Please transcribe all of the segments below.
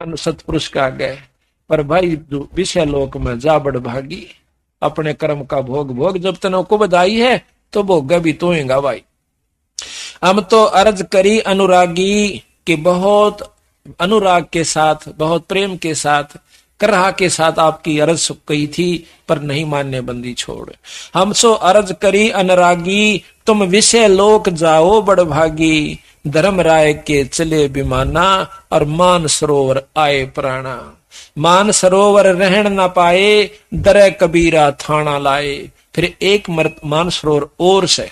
सतपुरुष का गए। पर भाई विषय लोक में जा बड़ भागी, अपने कर्म का भोग भोग, जब तने को बधाई है तो भोग भी तो होगा भाई। हम तो अर्ज करी अनुरागी कि बहुत अनुराग के साथ, बहुत प्रेम के साथ, करहा के साथ आपकी अर्ज कही थी, पर नहीं मानने बंदी छोड़। हमसो अर्ज करी अनुरागी, तुम विषय लोक जाओ बड़ भागी, धर्म राय के चले विमाना, और मान सरोवर आए प्राणा। मान सरोवर रहन न पाए, दरे कबीरा थाना लाए। फिर एक मान सरोवर और से,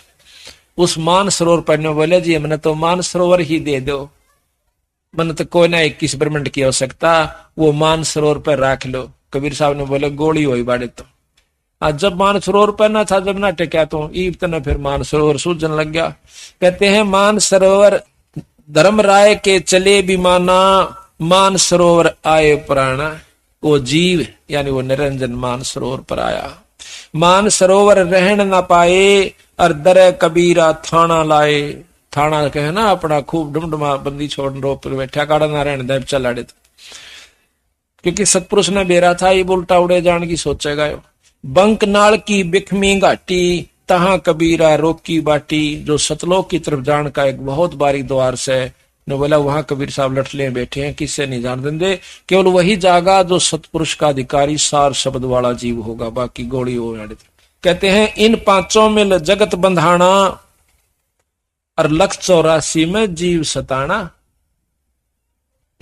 उस मान सरोवर पर बोले जी हमने तो मान सरोवर ही दे दो, मन तो कोई ना 21 ब्रह्मंड की आवश्यकता, वो मान सरोवर पर रख लो। कबीर साहब ने बोले गोली हुई बाड़े तो आज जब मान सरोवर पर ना था, जब ना टेक्या तो ईब तना फिर मान सरोवर सूझन लग गया। कहते हैं मान सरोवर धर्म राय के चले विमाना, मान सरोवर आए प्राणा। वो जीव यानी वो निरंजन मान सरोवर पर आया। मान सरोवर रहन न पाए, और दरे कबीरा थाना लाए। थाना कहे ना अपना खूब डुमडुमा बंदी छोड़ रो पर बैठा काड़ा ना रहने दे चल आड़े। क्योंकि सतपुरुष ने बेरा था ये उल्टा उड़े जान की सोचेगा। बंक नाल की बिखमी घाटी, तहां कबीरा रोकी बाटी। जो सतलोक की तरफ जान का एक बहुत बारी द्वार से ने बोला वहां कबीर साहब लठले बैठे हैं, किससे नहीं जान देंगे, केवल वही जागा जो सतपुरुष का अधिकारी सार शब्द वाला जीव होगा, बाकी गोली हो। कहते हैं इन पांचों में जगत बंधाना, और 184 में जीव सताना।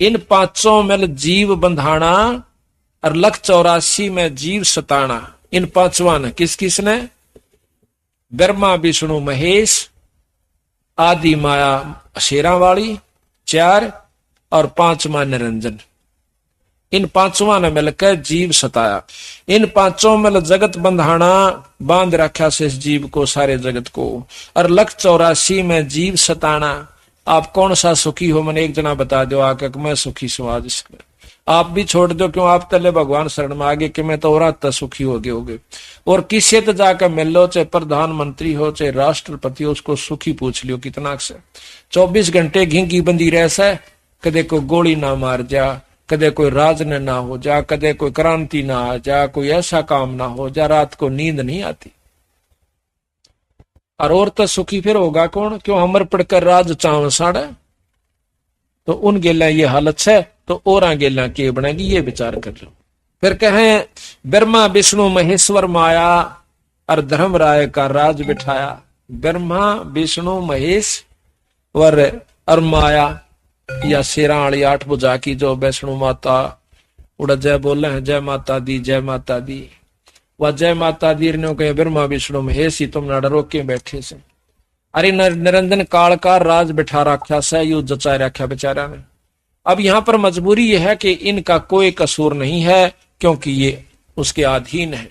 इन पांचों में जीव बंधाना, और 184 में जीव सताना। इन पांचवा ने किस किस ने? ब्रह्मा विष्णु महेश, आदि माया शेरा वाली 4, और 5वां निरंजन। इन पांचवा ने मिलकर जीव सताया। इन पांचों में जगत बंधाना, बांध रखा से इस जीव को, सारे जगत को। और 184 में जीव सताना। आप कौन सा सुखी हो, मैंने एक जना बता दो आके मैं सुखी समाज इसमें। आप भी छोड़ दो क्यों, आप तले भगवान शरण में आगे कि मैं तो और सुखी हो गए होगे। और किसी तो जाकर मिल लो, चाहे प्रधानमंत्री हो चाहे राष्ट्रपति हो, उसको सुखी पूछ लियो कितना से। 24 घंटे घिंगी बंदी रह से, कदे कोई गोली ना मार जा, कदे कोई राज न ना हो जा, कदे कोई क्रांति ना आ जा, कोई ऐसा काम ना हो जा, रात को नींद नहीं आती। और तो सुखी फिर होगा कौन, क्यों हमर पढ़कर राज चाव साड़ा। तो उन गेला ये हालत है तो और गेला के बनेगी, ये विचार कर लो। फिर कहें ब्रह्मा विष्णु महेश्वर माया, और धर्म राय का राज बिठाया। ब्रह्मा विष्णु महेश और माया, या शेरा वाली 8 भुजा की जो वैष्णु माता उड़ा जय बोले हैं, जय माता दी जय माता दी। वह जय माता दी ने कहे ब्रह्मा विष्णु महेश ही तुम ना डरो के बैठे से। अरे निरंजन काल का राज बिठा रखा से, यू जचा रखा बेचारा ने। अब यहाँ पर मजबूरी यह है कि इनका कोई कसूर नहीं है, क्योंकि ये उसके अधीन है।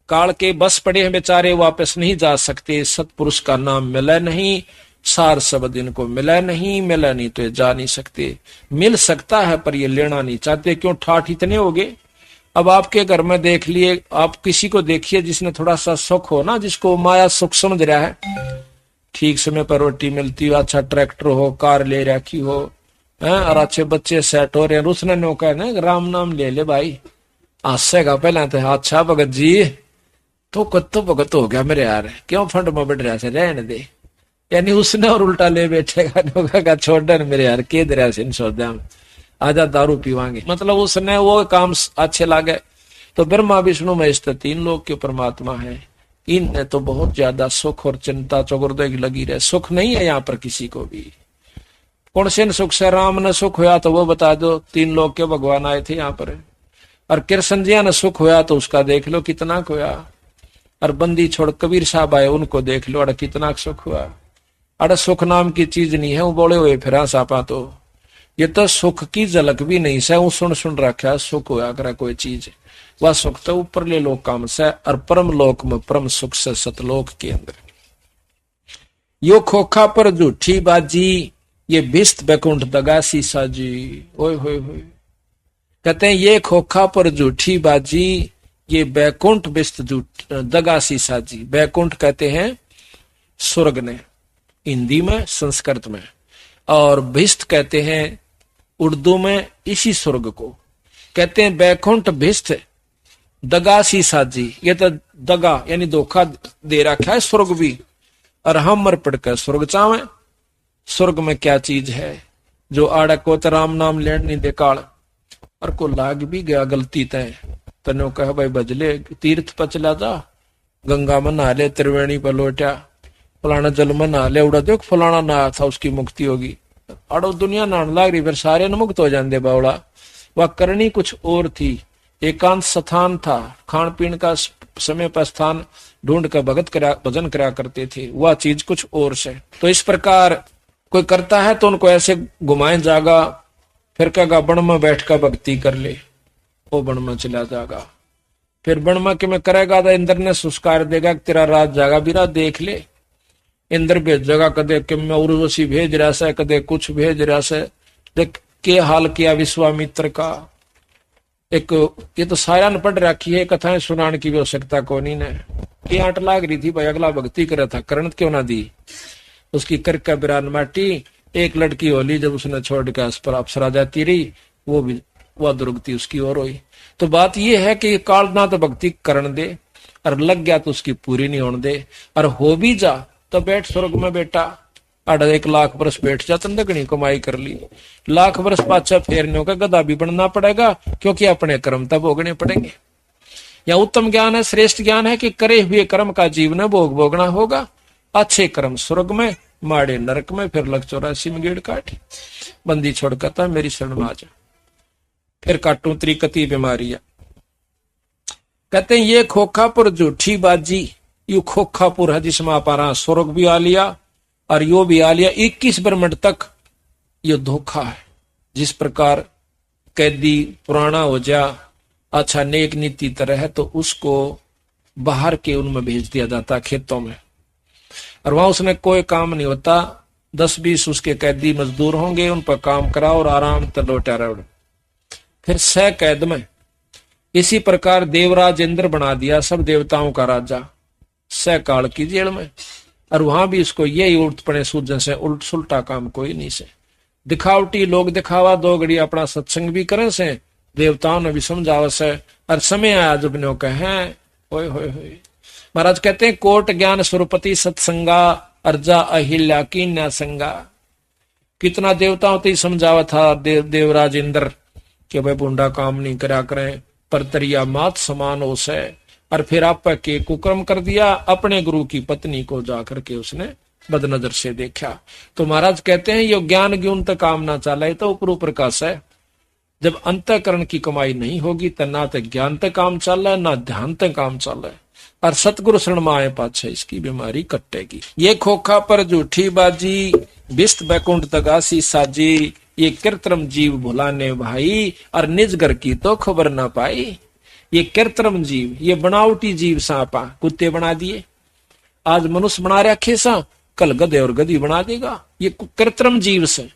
काल के बस पड़े हैं बेचारे, वापस नहीं जा सकते। सतपुरुष का नाम मिला नहीं, सार शब्द इनको मिला नहीं तो ये जा नहीं सकते। मिल सकता है पर ये लेना नहीं चाहते, क्यों ठाठ इतने हो गए। अब आपके घर में देख लिए, आप किसी को देखिए जिसने थोड़ा सा सुख हो ना, जिसको माया सुख समझ रहा है, ठीक समय पर रोटी मिलती हो, अच्छा ट्रैक्टर हो, कार ले रखी हो, और अच्छे बच्चे सेट हो रहे हैं, उसने नो कहना राम नाम ले ले भाई, हंसेगा पहले तो अच्छा भगत जी तो कत्तो भगत हो गया मेरे यार, क्यों फंड में बैठ रहा से, रहने दे। यानी उसने और उल्टा ले बैठेगा, छोड़ दे मेरे यार के दे रहा से इन सौदा में, आजा दारू पीवांगे। मतलब उसने वो काम अच्छे लागे। तो ब्रह्मा विष्णु महेश 3 लोग के परमात्मा है। इन तो बहुत ज्यादा सुख और चिंता चौगुर्दे की लगी रहे। सुख नहीं है यहाँ पर किसी को भी। कौन से सुख से राम ने सुख होया तो वो बता दो, 3 लोग के भगवान आए थे यहाँ पर। और कृष्ण जी ने सुख होया तो उसका देख लो कितना खोया। और बंदी छोड़ कबीर साहब आए, उनको देख लो, अरे कितना सुख हुआ। अरे सुख नाम की चीज नहीं है, वो बोले हुए फिर सापा तो ये तो सुख की झलक भी नहीं से, वो सुन रखा सुख होया करे कोई चीज। वह सुख तो ऊपर ले लोक काम से, और परम लोक में परम सुख से सतलोक के अंदर। यो खोखा पर झूठी बाजी, ये भिस्त बैकुंठ दगासी साजी। ओए होए होए, कहते हैं ये खोखा पर झूठी बाजी, ये बैकुंठ भिस्त दगासी साजी। बैकुंठ कहते हैं स्वर्ग ने हिंदी में, संस्कृत में, और भिस्त कहते हैं उर्दू में इसी स्वर्ग को कहते हैं बैकुंठ भिष्ट दगा सी साजी। ये तो दगा यानी धोखा दे रखा है स्वर्ग भी, और हम मर पड़कर स्वर्ग चावे। स्वर्ग में क्या चीज है जो आड़ा को तो राम नाम लेन नहीं दे काल, और को लाग भी गया गलती तय तनो कह भाई बजले तीर्थ पर चला जा, गंगा में नहा ले, त्रिवेणी पर लौटा, फलाना जल में नहा ले, उड़ा देख फलाना नहा था उसकी मुक्ति होगी। अड़ो दुनिया नहाने लाग रही, फिर सारे न मुक्त हो जाते बावड़ा। वह करनी कुछ और थी, एकांत स्थान था, खान पीन का समय पर स्थान ढूंढ कर भजन करा करते थे, वह चीज कुछ और से। तो इस प्रकार कोई करता है तो उनको ऐसे घुमाए जागा, फिर कहेगा बन में बैठ कर भक्ति कर ले, वो बन में चला जाएगा। फिर बन में कि मैं करेगा तो इंद्र ने सुस्कार देगा, तेरा राज जागा बीरा देख ले। इंद्र भेजेगा, कदे कि मैं उर्वशी भेज रहा से, कदे कुछ भेज रहा से। देख के हाल किया विश्वामित्र का। एक ये तो सारा ने पढ़ रखी है, कथाएं सुनाने की भी आवश्यकता कोनी ने। के आट लाग रही थी भाई, अगला भक्ति कर रहा था, करण क्यों ना दी। उसकी करका बिरान माटी, एक लड़की होली जब उसने छोड़ के उस पर अप्सरा जाती रही, वो भी वह दुर्गति उसकी ओर हुई। तो बात यह है कि काल ना तो भक्ति करण दे, और लग गया तो उसकी पूरी नहीं होने दे, और हो भी जा तो बैठ स्वर्ग में बेटा। 1,00,000 वर्ष बैठ जा, तंदकनी कमाई कर ली, लाख वर्ष पाछा फेरने का गधा भी बनना पड़ेगा, क्योंकि अपने कर्म तब भोगने पड़ेंगे। या उत्तम ज्ञान है, श्रेष्ठ ज्ञान है कि करे हुए कर्म का जीवन भोग भोगना होगा। अच्छे कर्म स्वर्ग में, माड़े नरक में, फिर लग 84 में गेड़ काट बंदी छोड़ कहता मेरी शरण में आ जा, फिर काटू त्रिकति बीमारियां। कहते हैं ये खोखापुर झूठी बाजी, यू खोखापुर है जिसमें अपारा स्वर्ग भी आ लिया और यो भी आ लिया। 21 ब्रह्मंड तक ये धोखा है। जिस प्रकार कैदी पुराना हो जा, अच्छा नेक नीति तरह है, तो उसको बाहर के उनमें भेज दिया जाता खेतों में, और वहां उसने कोई काम नहीं होता। 10-20 उसके कैदी मजदूर होंगे, उन पर काम कराओ और आराम से लौटा रहो। फिर 6 कैद में इसी प्रकार देवराज इंद्र बना दिया, सब देवताओं का राजा, 6 काल की जेल में। और वहां भी इसको यही उल्ट पड़े सूजन से उल्ट सुलटा काम कोई नहीं से। दिखावटी लोग दिखावा, 2 घड़ी अपना सत्संग भी करें से, देवताओं ने भी समझावा से, और समय आया जब ने कहे होय होय होय। महाराज कहते हैं कोट ज्ञान सुरपति सत्संगा, अर्जा अहिल्या की न्यासंगा। कितना देवताओं तो समझावा था देवराज इंद्र कि भाई बुंडा काम नहीं करा करें, पर तरिया मात समान हो से। और फिर आप के कुकर्म कर दिया, अपने गुरु की पत्नी को जाकर के उसने बदनजर से देखा। तो महाराज कहते हैं ये ज्ञान गुण तक काम ना चले तो ऊपर ऊपर का है। जब अंतःकरण की कमाई नहीं होगी तो ना तो ज्ञान तक काम चल रहा है, ना ध्यान तक काम चल रहा है। और सतगुरु शरण में आए पाछे इसकी बीमारी कटेगी। ये खोखा पर झूठी बाजी, बिस्त बैकुंठ तगासी साजी, ये कृत्रिम जीव भुलाने भाई, और निज घर की तो खबर ना पाई। ये कृत्रिम जीव, ये बनावटी जीव सांपा कुत्ते बना दिए, आज मनुष्य बना रखे सा, कल गधे और गधी बना देगा। ये कृत्रिम जीव से,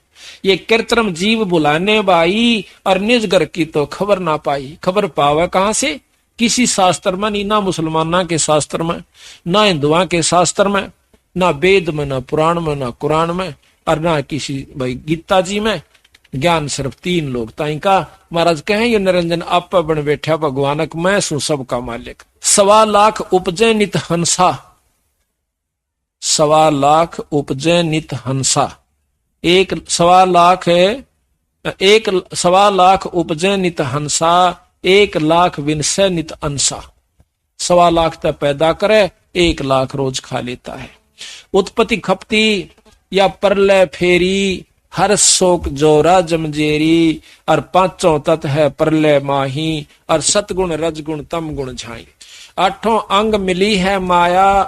ये कृत्रिम जीव बुलाने भाई, और निज घर की तो खबर ना पाई। खबर पावे कहां से? किसी शास्त्र में नहीं, ना मुसलमाना के शास्त्र में, ना हिंदुआ के शास्त्र में, ना वेद में, ना पुराण में, ना कुरान में, और ना किसी भाई गीता जी में। ज्ञान सिर्फ 3 लोग ताई का। महाराज कहें ये निरंजन आप बन बैठा भगवानक, मैं सू सबका मालिक। 1.25 लाख उपजे नित हंसा, 1.25 लाख उपजे नित हंसा। 1.25 लाख है, 1.25 लाख उपजे नित हंसा, 1 लाख विनसे नित अंसा। 1.25 लाख तक पैदा करे, 1 लाख रोज खा लेता है। उत्पत्ति खपती या परलय फेरी, हर शोक जोरा जमजेरी, और 5 तत्व है परलय माही, और सतगुण रजगुण तम गुण झाई। 8 अंग मिली है माया,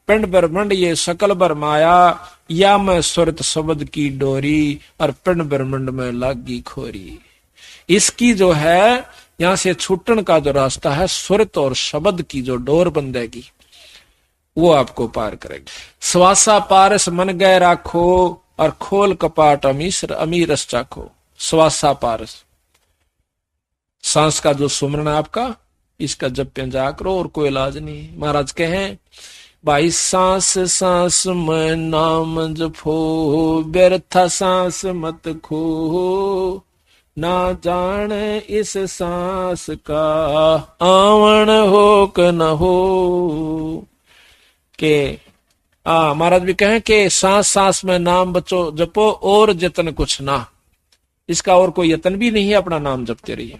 पिंड ब्रह्मंड ये सकल भर माया, या मैं सुरत शब्द की डोरी, और पिंड ब्रह्मंड में लागी खोरी। इसकी जो है यहां से छूटन का जो रास्ता है, सुरत और शब्द की जो डोर बंधेगी वो आपको पार करेगी। स्वासा पारस मन गए राखो, और खोल कपाट अमीरस चाखो। स्वासा पारस, सांस का जो सुमरण आपका, इसका जप जा करो और कोई इलाज नहीं। महाराज कहें भाई सांस सांस में नाम जपो, व्यर्था सांस मत खो। ना जाने इस सांस का आवन हो क न हो। के महाराज भी कहें कि सांस सांस में नाम बचो जपो और जतन कुछ ना, इसका और कोई यतन भी नहीं है, अपना नाम जपते रहिए।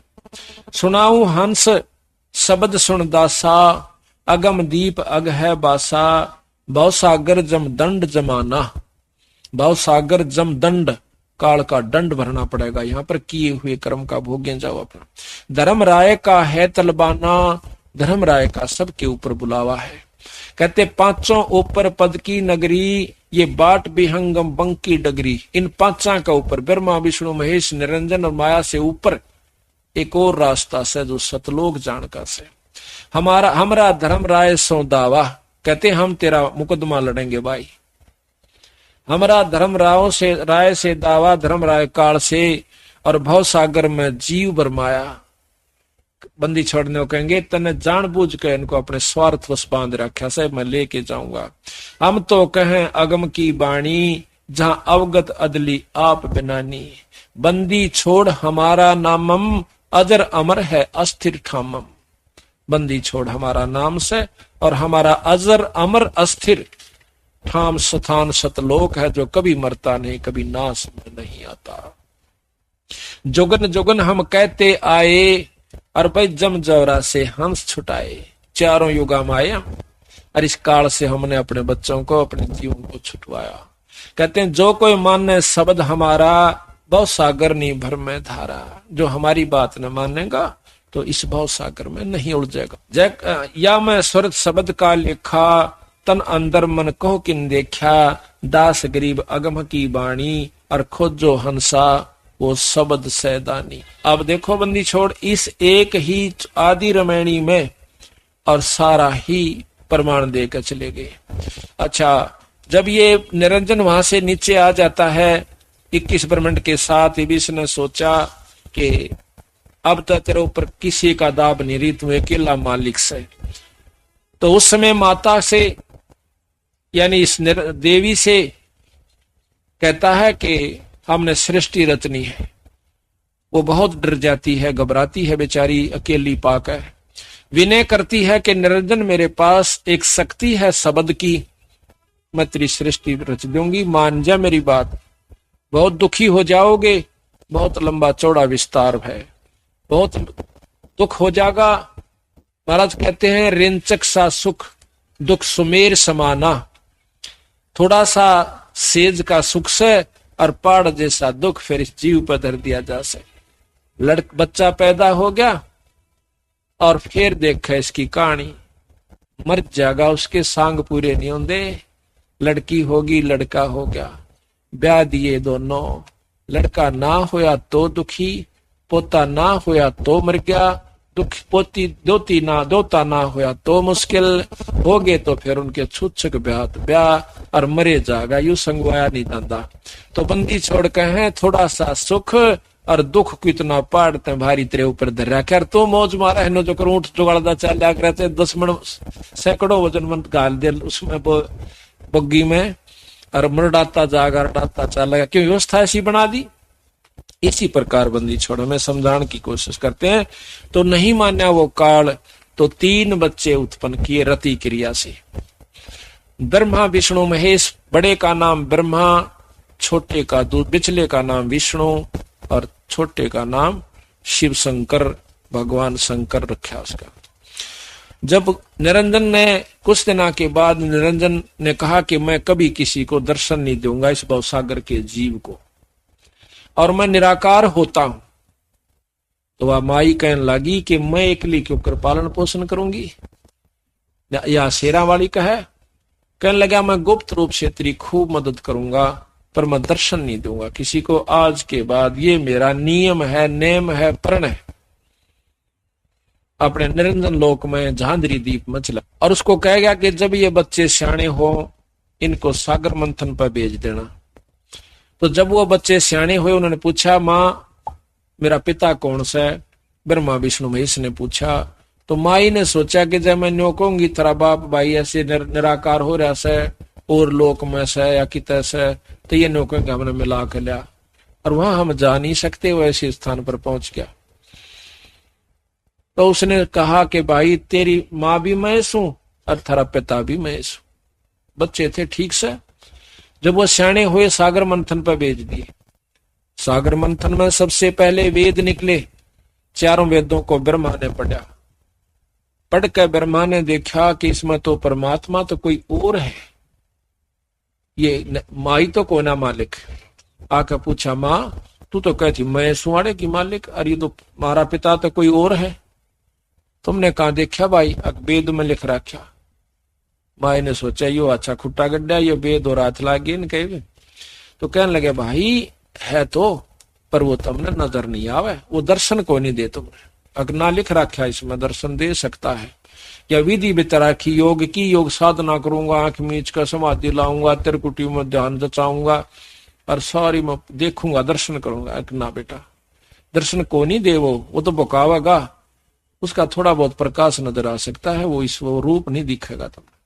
सुनाऊं हंस शब्द सुन दासा, अगम दीप अग है बासा, भव सागर जम दंड जमाना। भव सागर जम दंड, काल का दंड भरना पड़ेगा, यहाँ पर किए हुए कर्म का भोग्य जाओ अपना। धर्म राय का है तलबाना, धर्म राय का सबके ऊपर बुलावा है। कहते पांचों ऊपर पद की नगरी, ये बाट विहंगम बंकी डगरी। इन पांचा का ऊपर ब्रह्मा विष्णु महेश निरंजन और माया से ऊपर एक और रास्ता से जो सतलोक जानका से। हमारा धर्म राय सो दावा, कहते हम तेरा मुकदमा लड़ेंगे भाई। हमारा धर्म राय से दावा, धर्म राय काल से, और भव सागर में जीव बरमाया। बंदी छोड़ने को कहेंगे तने जानबूझ के इनको अपने स्वार्थ वश बांध रखा से मैं लेके जाऊंगा। हम तो कहें अगम की बाणी, जहां अवगत अदली आप बिनानी। बंदी छोड़ हमारा नामम, अजर अमर है अस्थिर ठामम। बंदी छोड़ हमारा नाम से, और हमारा अजर अमर अस्थिर ठाम स्थान सतलोक है, जो कभी मरता नहीं, कभी नाश में नहीं आता। जोगन जोगन हम कहते आए, और भाई जम जवरा से हंस छुटाए। चारों युगा में आए, और इस काल से हमने अपने बच्चों को, अपने जीवन को छुटवाया। कहते हैं जो कोई माने शब्द हमारा, भव सागर नहीं भर में धारा। जो हमारी बात न मानेगा तो इस भव सागर में नहीं उलझेगा। जय या मैं स्वर्ग शब्द का लिखा, तन अंदर मन कहो किन देखा। दास गरीब अगम की बाणी, और खोजो हंसा वो शब्द सैदानी। अब देखो बंदी छोड़, इस एक ही आदि रमैणी में और सारा ही प्रमाण देकर चले गए। अच्छा, जब ये निरंजन वहां से नीचे आ जाता है 21 ब्रह्मंड के साथ, इबिस ने सोचा कि अब तक तेरे ऊपर किसी का दाब नहीं रही, तू अकेला मालिक से। तो उस समय माता से यानी इस देवी से कहता है कि हमने सृष्टि रचनी है। वो बहुत डर जाती है, घबराती है बेचारी, अकेली पाकर विनय करती है कि निरंजन मेरे पास एक शक्ति है शब्द की, मैं तेरी सृष्टि रच दूंगी, मान जा मेरी बात। बहुत दुखी हो जाओगे, बहुत लंबा चौड़ा विस्तार है, बहुत दुख हो जाएगा। महाराज कहते हैं रेंचक सा सुख दुख सुमेर समाना। थोड़ा सा सेज का सुख से और पहाड़ जैसा दुख फिर इस जीव पर धर दिया जा सके। बच्चा पैदा हो गया और फिर देखा इसकी कहानी, मर जाएगा, उसके सांग पूरे नहीं होंगे। लड़की होगी, लड़का हो गया, ब्याह दिए दोनों। लड़का ना होया तो दुखी, पोता ना होया तो मर गया, दुख पोती दोता ना होया तो मुश्किल हो गए। तो फिर उनके छूछक ब्याह और मरे जाएगा, यू संगवाया नहीं जाता। तो बंदी छोड़ के हैं थोड़ा सा सुख और दुख को इतना पाड़ते भारी तेरे ऊपर धर रहा। खैर तो मौज मारा है, जो ऊंट जुगाड़दा चल रहते 10 मन सैकड़ों वजन मन गाल दे उसमें बग्गी में, और मरडाता जागा डाता चल, क्यों व्यवस्था ऐसी बना दी। इसी प्रकार बंदी छोड़ में समझाने की कोशिश करते हैं। तो नहीं मान्या वो काल, तो 3 बच्चे उत्पन्न किए रति क्रिया से। ब्रह्मा विष्णु महेश, बड़े का नाम ब्रह्मा, छोटे का बिचले का नाम विष्णु और छोटे का नाम शिव शंकर, भगवान शंकर रखा उसका। जब निरंजन ने कुछ दिनों के बाद निरंजन ने कहा कि मैं कभी किसी को दर्शन नहीं दूंगा इस भवसागर के जीव को, और मैं निराकार होता हूं, तो वह माई कहने लगी कि मैं एकली के ऊपर पालन पोषण करूंगी। या शेरा वाली का है, कहने लगा मैं गुप्त रूप से तेरी खूब मदद करूंगा, पर मैं दर्शन नहीं दूंगा किसी को आज के बाद। ये मेरा नियम है, नेम है, प्रण है। अपने निरंजन लोक में झांझरी दीप मचला, और उसको कह गया कि जब ये बच्चे सियाणे हो इनको सागर मंथन पर भेज देना। तो जब वो बच्चे सियाणे हुए, उन्होंने पूछा माँ मेरा पिता कौन सा है? ब्रह्मा विष्णु महेश ने पूछा। तो माई ने सोचा कि जब मैं न्यो कहूंगी तेरा बाप भाई ऐसे निराकार हो रहा से और लोक में से या कित से, तो ये न्यो कहेंगे हमने मिला के लिया। और वहां हम जा नहीं सकते, वो ऐसे स्थान पर पहुंच गया। तो उसने कहा कि भाई तेरी माँ भी महेश हूं और तेरा पिता भी महेश हूं। बच्चे थे ठीक से। जब वो सियाणे हुए सागर मंथन पर भेज दिए। सागर मंथन में सबसे पहले वेद निकले, चारों वेदों को ब्रह्मा ने पढ़ा। पढ़ कर ब्रह्मा ने देखा कि इसमें तो परमात्मा तो कोई और है, ये माई तो को ना मालिक। आकर पूछा माँ तू तो कहती मैं सुहाड़े की मालिक, अरे तो मारा पिता तो कोई और है। तुमने कहा देखा भाई, वेद में लिख रखा। माई ने सोचा यो अच्छा खुट्टा गड्ढा, ये वेद और हाथ लागे इन कहे। तो कहने लगे भाई है तो, पर वो तुमने नजर नहीं आवे, वो दर्शन को नहीं दे तुमने। अगना लिख रखा इसमें दर्शन दे सकता है, या विधि बितरा की योग की, योग साधना करूंगा, आंख मीच कर समाधि लाऊंगा, त्रिकुटी में ध्यान जचाऊंगा और सारी मैं देखूंगा, दर्शन करूंगा। अगना बेटा दर्शन को नहीं दे, वो तो बकावेगा, उसका थोड़ा बहुत प्रकाश नजर आ सकता है, वो इस वो रूप नहीं दिखेगा तुमने।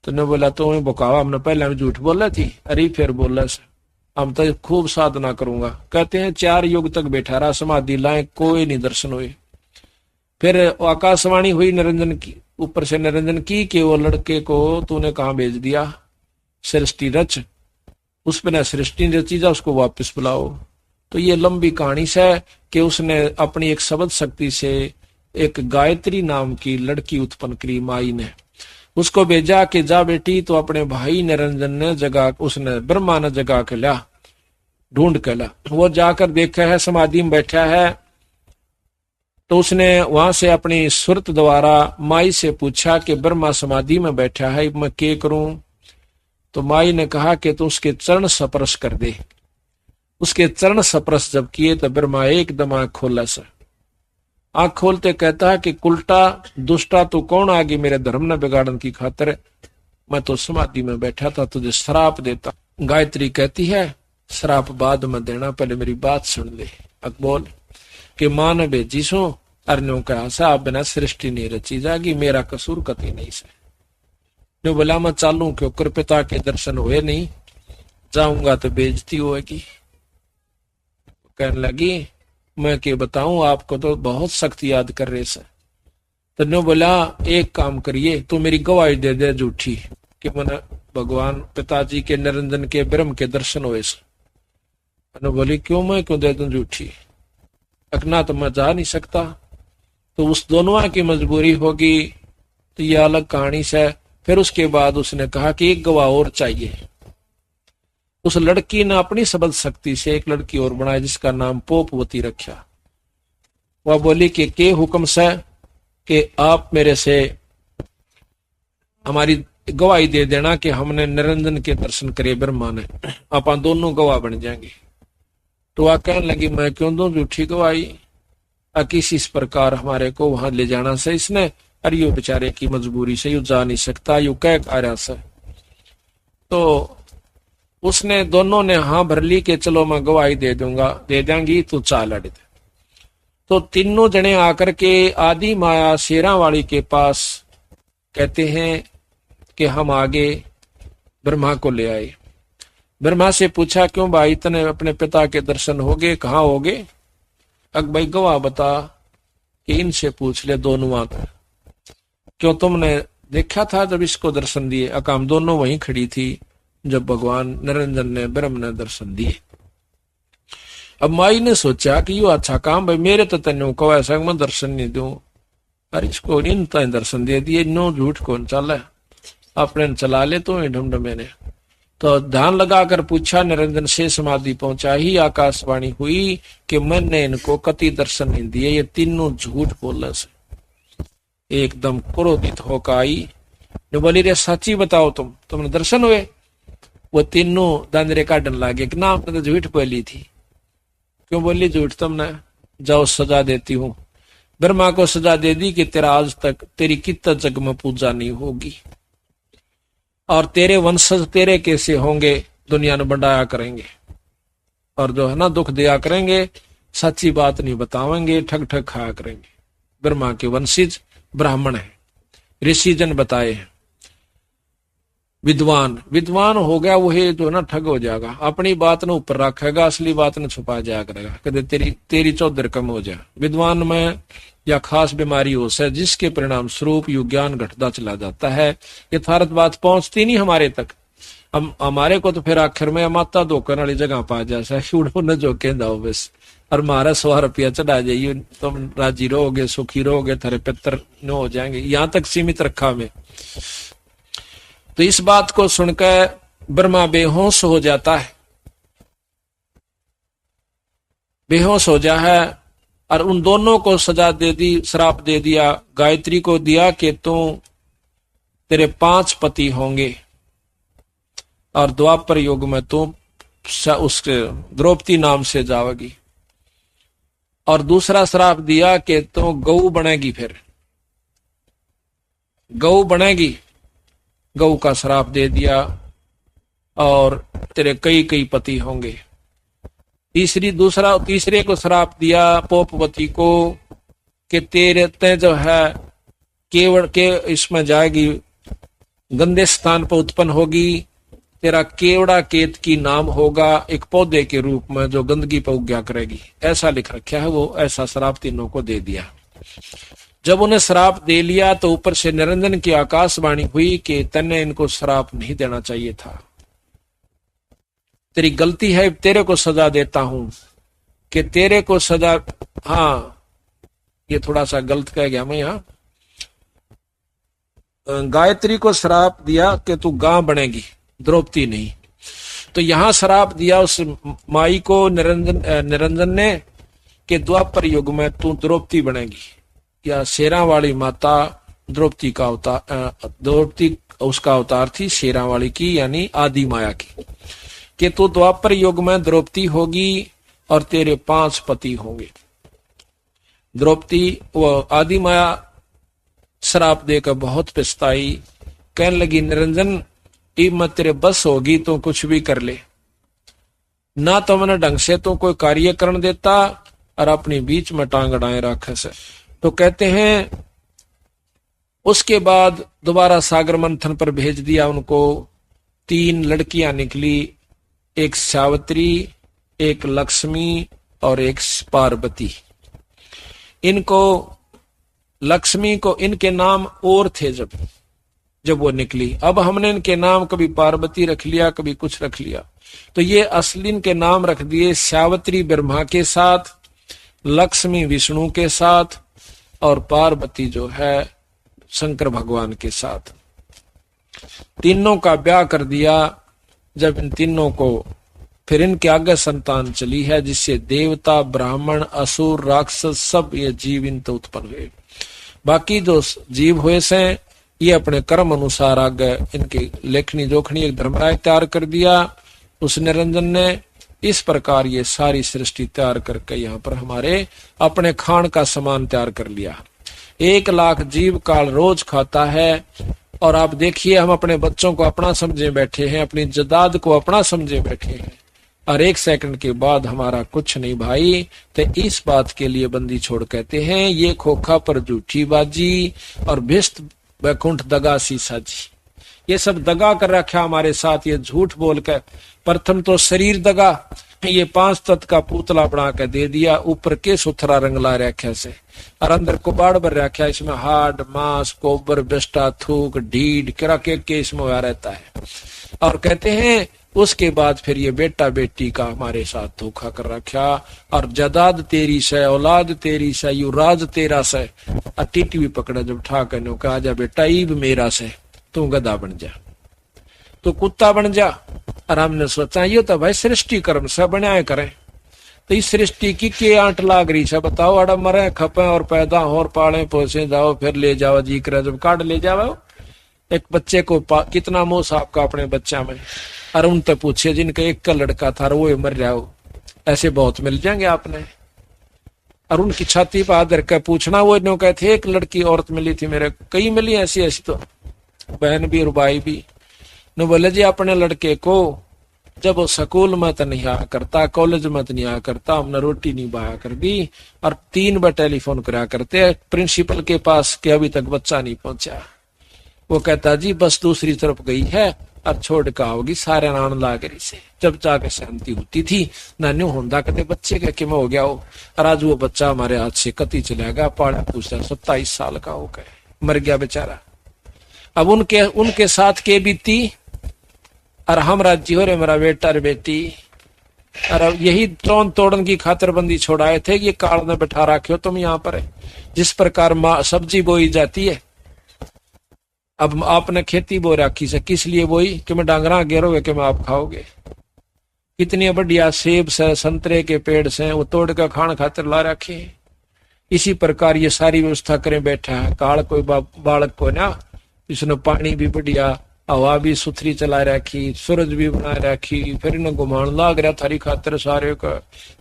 तो ने बोला तो बकावा, हमने पहले में झूठ बोला थी, अरे फिर बोला हम तो खूब साधना करूंगा। कहते हैं 4 युग तक बैठा रहा, समाधि लाए, कोई नहीं दर्शन हुए। फिर आकाशवाणी हुई निरंजन की, ऊपर से निरंजन की कि वो लड़के को तूने कहाँ भेज दिया, सृष्टि रच, उस पर सृष्टि रची जा, उसको वापस बुलाओ। तो ये लंबी कहानी से कि उसने अपनी एक शब्द शक्ति से एक गायत्री नाम की लड़की उत्पन्न करी माई ने, उसको भेजा कि जा बेटी। तो अपने भाई निरंजन ने जगा, उसने ब्रह्मा ने जगा के ला, ढूंढ के ला। वो जाकर देखा है समाधि में बैठा है। तो उसने वहां से अपनी सुरत द्वारा माई से पूछा कि ब्रह्मा समाधि में बैठा है, मैं क्या करूं। तो माई ने कहा कि तू उसके चरण स्पर्श कर दे। उसके चरण स्पर्श जब किए तो ब्रह्मा एकदम आंख खोला सा, आंख खोलते कहता है कि कुलटा दुष्टा तू कौन आ गई मेरे धर्म न बिगाड़न की खातिर, मैं तो समाधि में बैठा था, तुझे श्राप देता। गायत्री कहती है श्राप बाद में देना, पहले मेरी बात सुन ले। अकबोल कि मां ने भेजी सो अर्नो का साहब बिना सृष्टि नहीं रची जागी, मेरा कसूर कति नहीं से। जो बोला मैं चालू क्यों, कर पिता के दर्शन हुए नहीं, जाऊंगा तो बेइज्जती होगी। कहने लगी मैं क्या बताऊं आपको, तो बहुत सख्त याद कर रहे से। तो नो बोला एक काम करिए, तो मेरी गवाही दे दे झूठी कि मैंने भगवान पिताजी के निरंजन के ब्रह्म के दर्शन हुए से। बोली क्यों, मैं क्यों दे दूं झूठी, अकना तो मैं जा नहीं सकता। तो उस दोनों की मजबूरी होगी, तो ये अलग कहानी से। फिर उसके बाद उसने कहा कि एक गवाह और चाहिए। उस लड़की ने अपनी सबल शक्ति से एक लड़की और बनाई जिसका नाम पोपवती रखा। वह बोली कि के हुक्म से कि आप मेरे से हमारी गवाही दे देना कि हमने निरंजन के दर्शन करे ब्रह्मा ने, आप दोनों गवाह बन जाएंगे। तो वह कहने लगी मैं क्यों दूं झूठी गवाही, किसी इस प्रकार हमारे को वहां ले जाना से इसने, अरे यो बेचारे की मजबूरी से यू जा नहीं सकता, यू कह कार्य से। तो उसने दोनों ने हाँ भर ली कि चलो मैं गवाही दे दूंगा, दे देंगी तो चाल अड़े। तो तीनों जने आकर के आदि माया शेरा वाली के पास कहते हैं कि हम आगे ब्रह्मा को ले आए। ब्रह्मा से पूछा क्यों भाई तने अपने पिता के दर्शन हो गए, कहाँ हो गए। अक भाई गवाह बता कि इनसे पूछ ले दोनों आकर, क्यों तुमने देखा था जब इसको दर्शन दिए। अकाम दोनों वहीं खड़ी थी जब भगवान निरंजन ने ब्रह्म ने दर्शन दिए। अब माई ने सोचा कि यो अच्छा काम भाई, मेरे तो तेन कहो ऐसा मैं दर्शन नहीं दूं, अरे इसको इन तय दर्शन दे दिए, नो झूठ कौन चल अपने चला ले तो ढूंढ मैंने। तो ध्यान लगाकर पूछा निरंजन से समाधि पहुंचा ही आकाशवाणी हुई कि मैंने इनको कति दर्शन नहीं दिए, ये तीनों झूठ बोल से। एकदम क्रोधित होकर आई, बोली रे सच्ची बताओ तुमने दर्शन हुए। वो तीनों दांदरे काटन लागे कि ना हमने तो झूठ बोली थी। क्यों बोली झूठ तुमने, जाओ सजा देती हूं। ब्रह्मा को सजा दे दी कि तेरा आज तक तेरी कितना जग में पूजा नहीं होगी और तेरे वंशज तेरे कैसे होंगे, दुनिया में बढ़ाया करेंगे और जो है ना दुख दिया करेंगे, सच्ची बात नहीं बतावेंगे, ठग ठग खाया करेंगे। ब्रह्मा के वंशज ब्राह्मण है, ऋषि जन बताए हैं। विद्वान विद्वान हो गया वो है जो ना ठग हो जाएगा, अपनी बात न ऊपर रखेगा, असली बात न छुपा जाया करेगा, कदे तेरी चौधर कम हो जाए। विद्वान में या खास बीमारी हो से जिसके परिणाम स्वरूप यु ज्ञान घटता चला जाता है। यथार्थ बात पहुंचती नहीं हमारे तक, हम हमारे को तो फिर आखिर में माता धोकर वाली जगह पा जाए न जो जाओ बस, और हमारा 100 रुपया चढ़ा जाइए, तुम राजी रहोगे, सुखी रहोगे, थारे पितर न हो जाएंगे, यहां तक सीमित रखा हमें। तो इस बात को सुनकर ब्रह्मा बेहोश हो जाता है, बेहोश हो जा है, और उन दोनों को सजा दे दी, श्राप दे दिया। गायत्री को दिया कि तू तेरे 5 पति होंगे और द्वापर युग में तू उसके द्रौपदी नाम से जाओगी, और दूसरा श्राप दिया कि तू गऊ बनेगी, फिर गऊ बनेगी, गऊ का श्राप दे दिया, और तेरे कई पति होंगे। तीसरे को श्राप दिया पोपवती को कि तेरे ते जो है केवड़ के इसमें जाएगी, गंदे स्थान पर उत्पन्न होगी, तेरा केवड़ा केत की नाम होगा, एक पौधे के रूप में जो गंदगी पर उग्या करेगी, ऐसा लिख रखा है। वो ऐसा श्राप तीनों को दे दिया। जब उन्हें श्राप दे लिया तो ऊपर से निरंजन की आकाशवाणी हुई कि तन्ने इनको श्राप नहीं देना चाहिए था, तेरी गलती है, तेरे को सजा देता हूं कि तेरे को सजा। हाँ, ये थोड़ा सा गलत कह गया मैं यहां। गायत्री को श्राप दिया कि तू गां बनेगी, द्रौपदी नहीं। तो यहां श्राप दिया उस माई को निरंजन ने कि द्वापर युग में तू द्रौपदी बनेगी, या शेरा वाली माता द्रौपदी का अवतार, द्रौपदी उसका अवतार थी शेरा वाली की, यानी आदि माया की, कि तू द्वापर युग में द्रौपदी होगी और तेरे 5 पति होंगे। द्रौपदी वो आदि माया श्राप देकर बहुत पछताई, कहने लगी निरंजन इब मैं तेरे बस होगी तो कुछ भी कर ले, ना तो मैंने ढंग से तो कोई कार्य करने देता और अपनी बीच में टांग अड़ाए रखे से। तो कहते हैं उसके बाद दोबारा सागर मंथन पर भेज दिया उनको। 3 लड़कियां निकली, एक सावित्री, एक लक्ष्मी और एक पार्वती। इनको लक्ष्मी को इनके नाम और थे जब वो निकली। अब हमने इनके नाम कभी पार्वती रख लिया, कभी कुछ रख लिया, तो ये असली इनके नाम रख दिए सावित्री ब्रह्मा के साथ, लक्ष्मी विष्णु के साथ और पार्वती जो है शंकर भगवान के साथ। तीनों का ब्याह कर दिया। जब इन तीनों को फिर इनके आगे संतान चली है, जिससे देवता, ब्राह्मण, असुर, राक्षस सब ये जीव इन तो उत्पन्न हुए। बाकी जो जीव हुए से ये अपने कर्म अनुसार आगे इनके लेखनी जोखनी एक धर्मराय तैयार कर दिया उस निरंजन ने। इस प्रकार ये सारी सृष्टि तैयार करके यहाँ पर हमारे अपने खान का सामान तैयार कर लिया। 1 लाख जीव काल रोज खाता है। और आप देखिए हम अपने बच्चों को अपना समझे बैठे हैं, अपनी जदाद को अपना समझे बैठे हैं, और 1 सेकंड के बाद हमारा कुछ नहीं भाई। तो इस बात के लिए बंदी छोड़ कहते हैं ये खोखा पर झूठी बाजी और भिष्ट वैकुंठ दगा सी साजी। ये सब दगा कर रखा हमारे साथ, ये झूठ बोलकर। प्रथम तो शरीर दगा, ये 5 तत्व का पुतला बना के दे दिया, ऊपर के सुथरा रंगला रखा से, और अंदर कुबाड़ भर रखा, इसमें हाड, मांस, कोबर, बिस्टा, थूक, ढीड किरा के इसमें हुआ रहता है। और कहते हैं उसके बाद फिर ये बेटा बेटी का हमारे साथ धोखा कर रखा, और जदाद तेरी से, औलाद तेरी से, युवराज तेरा से। टीटी भी पकड़ा जब ठा कर कहा जा बेटा ईब मेरा से, तू गधा बन जा, तू कुत्ता बन जा। और हमने सोचा ये तो भाई सृष्टि कर्म से बनाए करें, तो इस सृष्टि की के आंट लाग रही है बताओ। अड़ा मरे खपे और पैदा हो और पाले पोसे जाओ, फिर ले जाओ जी करे जब काट ले जाओ। एक बच्चे को कितना मोह आपका अपने बच्चा में, और उनसे पूछे जिनका 1 का लड़का था वो मर जाओ, ऐसे बहुत मिल जाएंगे आपने। और उनकी छाती पर आदर कर पूछना, वो नो कहते 1 लड़की औरत मिली थी मेरे, कई मिली ऐसी ऐसी, तो बहन भी और भाई भी। न बोले जी अपने लड़के को जब वो स्कूल में तो नहीं आया करता, कॉलेज में तो नहीं आया करता, हमने रोटी नहीं बाया कर दी, और 3 बार टेलीफोन करा करते प्रिंसिपल के पास कि अभी तक बच्चा नहीं पहुंचा। वो कहता जी बस दूसरी तरफ गई है, और छोड़ के आओगी सारे नान लागरी से। जब जाके शांति होती थी ना न्यू होंदा कहते बच्चे के किम हो गया हो। और आज वो बच्चा हमारे हाथ से कति चला गया, पाड़ा पूछा 27 साल का हो गए, मर गया बेचारा। अब उनके साथ के बीती और हम राज्य हो रहे मेरा बेटा और बेटी। और यही तोड़ तोड़न की खातरबंदी छोड़ाए थे कि ये काल में बैठा रखे तुम यहाँ पर। जिस प्रकार सब्जी बोई जाती है, अब आपने खेती बो रखी से किस लिए बोई कि मैं डांगरा गेरोगे कि मैं आप खाओगे। कितनी बढ़िया सेब से संतरे के पेड़ से वो तोड़ कर खान खातिर ला रखे। इसी प्रकार ये सारी व्यवस्था करें बैठा है काल कोई बालक को ना, इसने पानी भी बढ़िया, हवा भी सुथरी चला रखी, सूरज भी बना रखी, फिर इन्हें घुमान लाग रहा थारी खातिर सारे का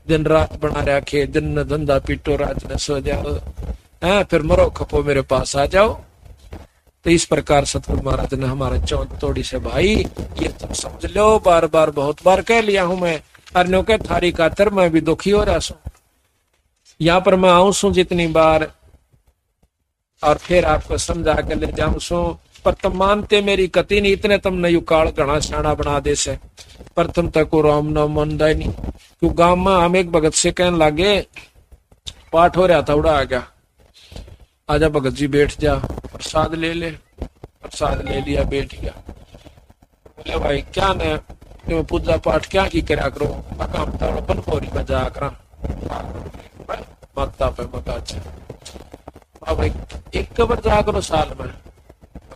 दिन रात बना रखे। दिन न धंधा पीटो रात न सो जाओ, है फिर मरो खपो मेरे पास आ जाओ। तो इस प्रकार सतगुरु महाराज ने हमारा चौथ तोड़ी से भाई ये तुम समझ लो, बार बार बहुत बार कह लिया हूं मैं, अर्नो के थारी खातिर मैं भी दुखी हो रहा हूं। यहाँ पर मैं आऊं सू जितनी बार और फिर आपको समझा कर ले जाऊं सू, पर तुम मानते मेरी कति नहीं, इतने तुमने यू काल घना शाना बना दे से। पर तुम तक को राम न मन नहीं। क्यों गांव में हम एक भगत से कहने लगे, पाठ हो रहा था उड़ा आ गया, आजा भगत जी बैठ जा प्रसाद ले ले। प्रसाद ले लिया बैठ गया। बोले भाई क्या न पूजा पाठ क्या की करा करो, अपन पौरी में जा कर माता पे मका भाई एक कबर जा करो साल में।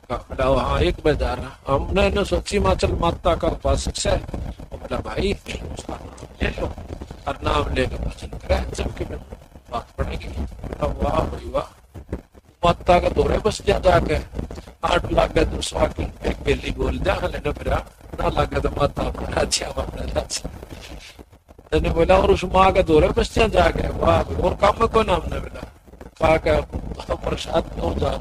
हाँ एक बार जा रहा, हमने सोची माचल माता का उपासक से। बोला भाई ले लो और नाम ले लो भजन करे, जबकि बात पड़ेगी। वाह भाई वाह, माता का दौरे बस जा जाके 8 लाख गए तो स्वाकी एक बेली बोल जा लेने फिर ना लगे तो माता अपना अच्छा मैंने बोला। और उस माँ का दौरे बस जा जाके वाह और काम में को नाम ने बोला कहा का प्रसाद क्यों जा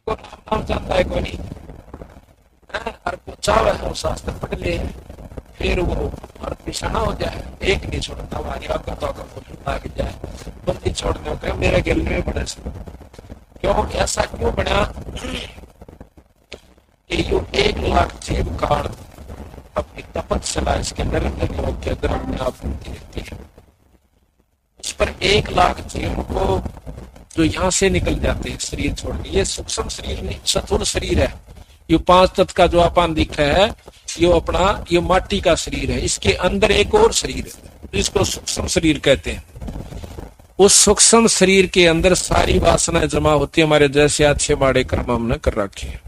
को नाम जानता है कोई नहीं, और पूछा है शास्त्र पढ़ ले फिर वो और पिछाना हो जाए। एक नहीं छोड़ता हमारी आपका तो आगे जाए, तुम नहीं छोड़ने का मेरे गिल में बड़े से। क्यों ऐसा क्यों बना कि यो 1 लाख जीव काल अपनी तपस्या इसके निरंतर योग के अंदर अपने आप देखती है। उस पर 1 लाख जीव को जो यहाँ से निकल जाते हैं शरीर छोड़ के, ये सूक्ष्म शरीर नहीं स्थूल शरीर है। ये 5 तत्व का जो अपन दिखा है ये अपना ये माटी का शरीर है। इसके अंदर एक और शरीर है जिसको सूक्ष्म शरीर कहते हैं। उस सूक्ष्म शरीर के अंदर सारी वासनाएं जमा होती है, हमारे जैसे अच्छे माड़े कर्म हमने कर रखे हैं।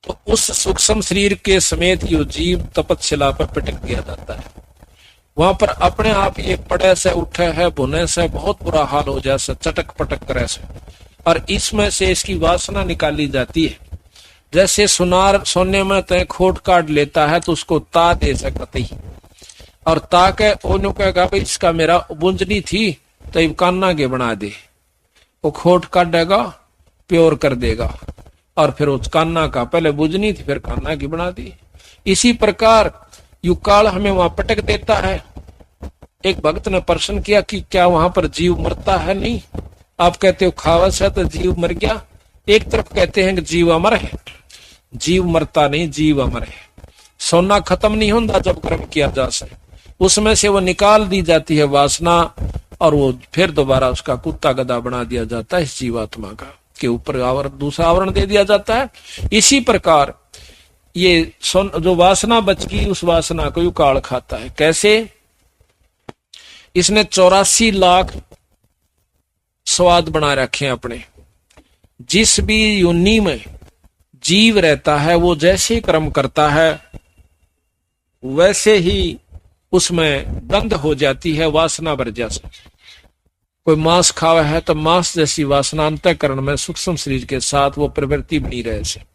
तो उस सूक्ष्म शरीर के समेत यो जीव तपस्या पर पटक दिया जाता है। वहां पर अपने आप ये पड़े से उठे है भुने से बहुत बुरा हाल हो जाए से चटक पटक करे से, और इसमें से इसकी वासना निकाली जाती है। जैसे सुनार सोने में तय खोट काट लेता है तो उसको ता दे सकती, और ता के ओनू कहेगा भाई इसका मेरा बुंजनी थी तो ये कान्ना के बना दे, वो खोट काटेगा प्योर कर देगा, और फिर उस कान्ना का पहले बुंजनी थी फिर कान्ना की बना दी। इसी प्रकार यु काल हमें वहां पटक देता है। एक भक्त ने प्रश्न किया कि क्या वहां पर जीव मरता है? नहीं, आप कहते हो खावस है तो जीव मर गया। एक तरफ कहते हैं कि जीव अमर है, जीव मरता नहीं, जीव अमर है। सोना खत्म नहीं होता जब कर्म किया जा सके, उसमें से वो निकाल दी जाती है वासना, और वो फिर दोबारा उसका कुत्ता गधा बना दिया जाता है इस जीवात्मा का, के ऊपर आवरण दूसरा आवरण दे दिया जाता है। इसी प्रकार ये जो वासना बच गई उस वासना को यू काल खाता है। कैसे? इसने 84 लाख स्वाद बना रखे हैं अपने। जिस भी योनि में जीव रहता है वो जैसे कर्म करता है वैसे ही उसमें गंध हो जाती है वासना वर्जा से। कोई मांस खावा है तो मांस जैसी वासना अंतःकरण में सूक्ष्म शरीर के साथ वो प्रवृत्ति बनी रहे से।